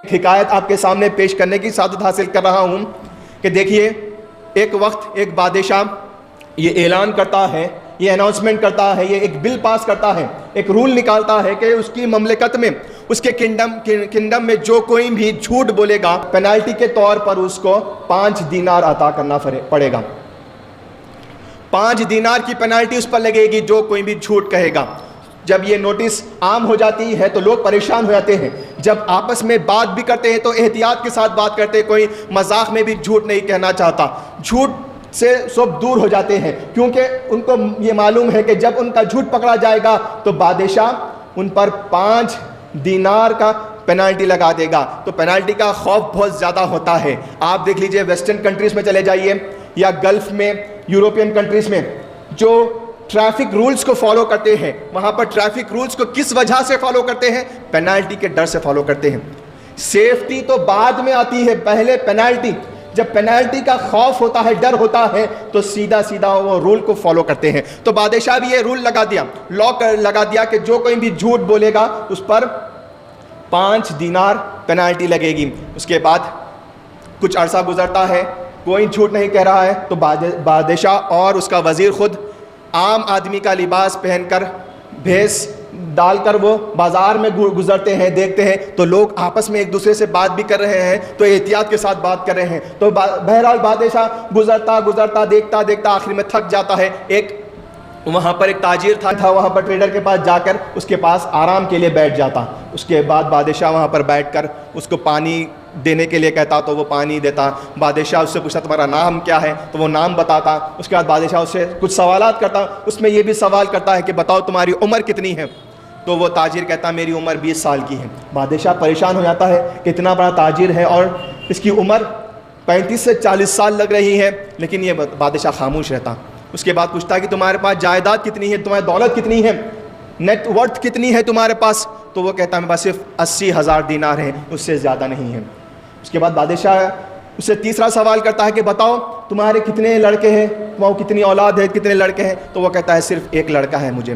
حکایت آپ کے سامنے پیش کرنے کی سعادت حاصل کر رہا ہوں کہ دیکھیے، ایک وقت ایک بادشاہ یہ اعلان کرتا ہے، یہ اناؤنسمنٹ کرتا ہے، یہ ایک بل پاس کرتا ہے، ایک رول نکالتا ہے کہ اس کی مملکت میں، اس کے کنڈم میں جو کوئی بھی جھوٹ بولے گا پینالٹی کے طور پر اس کو 5 دینار عطا کرنا پڑے گا۔ 5 دینار کی پینالٹی اس پر لگے گی جو کوئی بھی جھوٹ کہے گا۔ جب یہ نوٹس عام ہو جاتی ہے تو لوگ پریشان ہو جاتے ہیں، جب آپس میں بات بھی کرتے ہیں تو احتیاط کے ساتھ بات کرتے ہیں، کوئی مذاق میں بھی جھوٹ نہیں کہنا چاہتا، جھوٹ سے سب دور ہو جاتے ہیں، کیونکہ ان کو یہ معلوم ہے کہ جب ان کا جھوٹ پکڑا جائے گا تو بادشاہ ان پر 5 دینار کا پینالٹی لگا دے گا۔ تو پینالٹی کا خوف بہت زیادہ ہوتا ہے۔ آپ دیکھ لیجئے ویسٹرن کنٹریز میں چلے جائیے یا گلف میں، یوروپین کنٹریز میں، جو ٹریفک رولز کو فالو کرتے ہیں، وہاں پر ٹریفک رولز کو کس وجہ سے فالو کرتے ہیں؟ پینالٹی کے ڈر سے فالو کرتے ہیں۔ سیفٹی تو بعد میں آتی ہے، پہلے پینالٹی۔ جب پینالٹی کا خوف ہوتا ہے، ڈر ہوتا ہے، تو سیدھا وہ رول کو فالو کرتے ہیں۔ تو بادشاہ بھی یہ رول لگا دیا، لا لگا دیا کہ جو کوئی بھی جھوٹ بولے گا اس پر 5 دینار پینالٹی لگے گی۔ اس کے بعد کچھ عرصہ گزرتا ہے، کوئی جھوٹ نہیں کہہ رہا ہے، تو بادشاہ اور اس کا وزیر خود عام آدمی کا لباس پہن کر، بھیس ڈال کر وہ بازار میں گزرتے ہیں، دیکھتے ہیں تو لوگ آپس میں ایک دوسرے سے بات بھی کر رہے ہیں، تو احتیاط کے ساتھ بات کر رہے ہیں۔ تو بہرحال بادشاہ گزرتا دیکھتا آخر میں تھک جاتا ہے۔ وہاں پر ایک تاجر تھا، وہاں پر ٹریڈر کے پاس جا کر اس کے پاس آرام کے لیے بیٹھ جاتا۔ اس کے بعد بادشاہ وہاں پر بیٹھ کر اس کو پانی دینے کے لیے کہتا تو وہ پانی دیتا۔ بادشاہ اس سے پوچھتا تمہارا نام کیا ہے، تو وہ نام بتاتا۔ اس کے بعد بادشاہ اس سے کچھ سوالات کرتا، اس میں یہ بھی سوال کرتا ہے کہ بتاؤ تمہاری عمر کتنی ہے، تو وہ تاجر کہتا میری عمر 20 سال کی ہے۔ بادشاہ پریشان ہو جاتا ہے کہ اتنا بڑا تاجر ہے اور اس کی عمر 35 سے 40 سال لگ رہی ہے، لیکن یہ بادشاہ خاموش رہتا۔ اس کے بعد پوچھتا کہ تمہارے پاس جائیداد کتنی ہے، تمہاری دولت کتنی ہے، نیٹ ورتھ کتنی ہے تمہارے پاس، تو وہ کہتا میرے پاس صرف 80,000 دینار ہیں، اس سے زیادہ نہیں ہے۔ اس کے بعد بادشاہ اس سے تیسرا سوال کرتا ہے کہ بتاؤ تمہارے کتنے لڑکے ہیں، تمہاری کتنی اولاد ہے، کتنے لڑکے ہیں، تو وہ کہتا ہے صرف 1 لڑکا ہے مجھے۔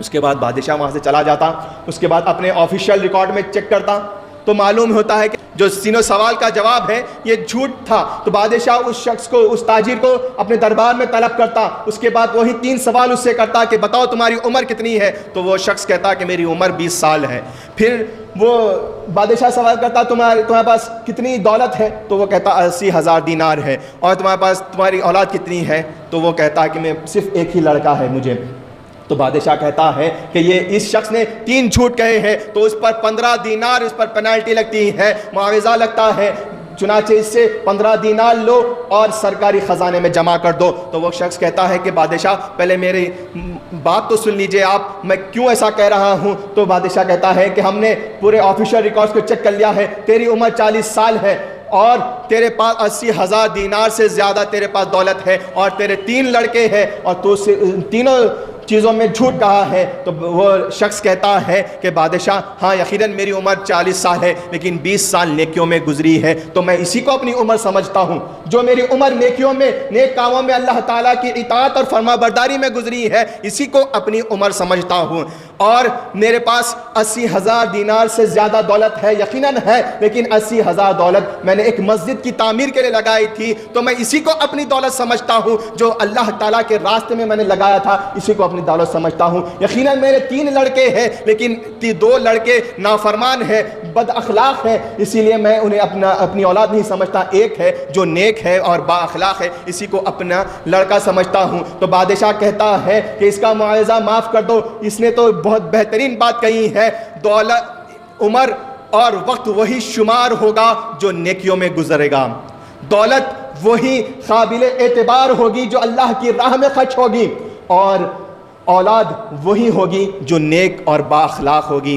اس کے بعد بادشاہ وہاں سے چلا جاتا۔ اس کے بعد اپنے آفیشیل ریکارڈ میں چیک کرتا تو معلوم ہوتا ہے کہ جو تینوں سوال کا جواب ہے یہ جھوٹ تھا۔ تو بادشاہ اس شخص کو، اس تاجر کو اپنے دربار میں طلب کرتا۔ اس کے بعد وہی 3 سوال اس سے کرتا کہ بتاؤ تمہاری عمر کتنی ہے، تو وہ شخص کہتا کہ میری عمر 20 سال ہے۔ پھر وہ بادشاہ سوال کرتا تمہارے پاس کتنی دولت ہے، تو وہ کہتا 80,000 دینار ہے۔ اور تمہاری اولاد کتنی ہے، تو وہ کہتا کہ میں صرف 1 ہی لڑکا ہے مجھے۔ تو بادشاہ کہتا ہے کہ یہ اس شخص نے 3 جھوٹ کہے ہیں، تو اس پر 15 دینار اس پر پینالٹی لگتی ہے، معاوضہ لگتا ہے، چنانچہ اس سے 15 دینار لو اور سرکاری خزانے میں جمع کر دو۔ تو وہ شخص کہتا ہے کہ بادشاہ پہلے میری بات تو سن لیجئے آپ، میں کیوں ایسا کہہ رہا ہوں۔ تو بادشاہ کہتا ہے کہ ہم نے پورے آفیشیل ریکارڈز کو چیک کر لیا ہے، تیری عمر 40 سال ہے اور تیرے پاس 80,000 دینار سے زیادہ تیرے پاس دولت ہے، اور تیرے 3 لڑکے ہیں، اور تو تینوں چیزوں میں جھوٹ کہا ہے۔ تو وہ شخص کہتا ہے کہ بادشاہ ہاں یقیناً میری عمر 40 سال ہے، لیکن 20 سال نیکیوں میں گزری ہے، تو میں اسی کو اپنی عمر سمجھتا ہوں۔ جو میری عمر نیکیوں میں، نیک کاموں میں، اللہ تعالیٰ کی اطاعت اور فرما برداری میں گزری ہے، اسی کو اپنی عمر سمجھتا ہوں۔ اور میرے پاس 80,000 دینار سے زیادہ دولت ہے، یقیناً ہے، لیکن 80,000 دولت میں نے ایک مسجد کی تعمیر کے لیے لگائی تھی، تو میں اسی کو اپنی دولت سمجھتا ہوں۔ جو اللہ تعالیٰ کے راستے میں نے لگایا تھا، اسی کو اپنی دولت سمجھتا ہوں۔ یقیناً میرے 3 لڑکے ہیں، لیکن 2 لڑکے نافرمان ہیں، بد اخلاق ہیں، اسی لیے میں انہیں اپنی اولاد نہیں سمجھتا۔ 1 ہے جو نیک ہے اور با اخلاق ہے، اسی کو اپنا لڑکا سمجھتا ہوں۔ تو بادشاہ کہتا ہے کہ اس کا معاوضہ معاف کر دو، اس نے تو بہت بہترین بات کہی ہے، دولت، عمر اور وقت وہی شمار ہوگا جو نیکیوں میں گزرے گا، دولت وہی قابل اعتبار ہوگی جو اللہ کی راہ میں خرچ ہوگی، اور اولاد وہی ہوگی جو نیک اور با اخلاق ہوگی۔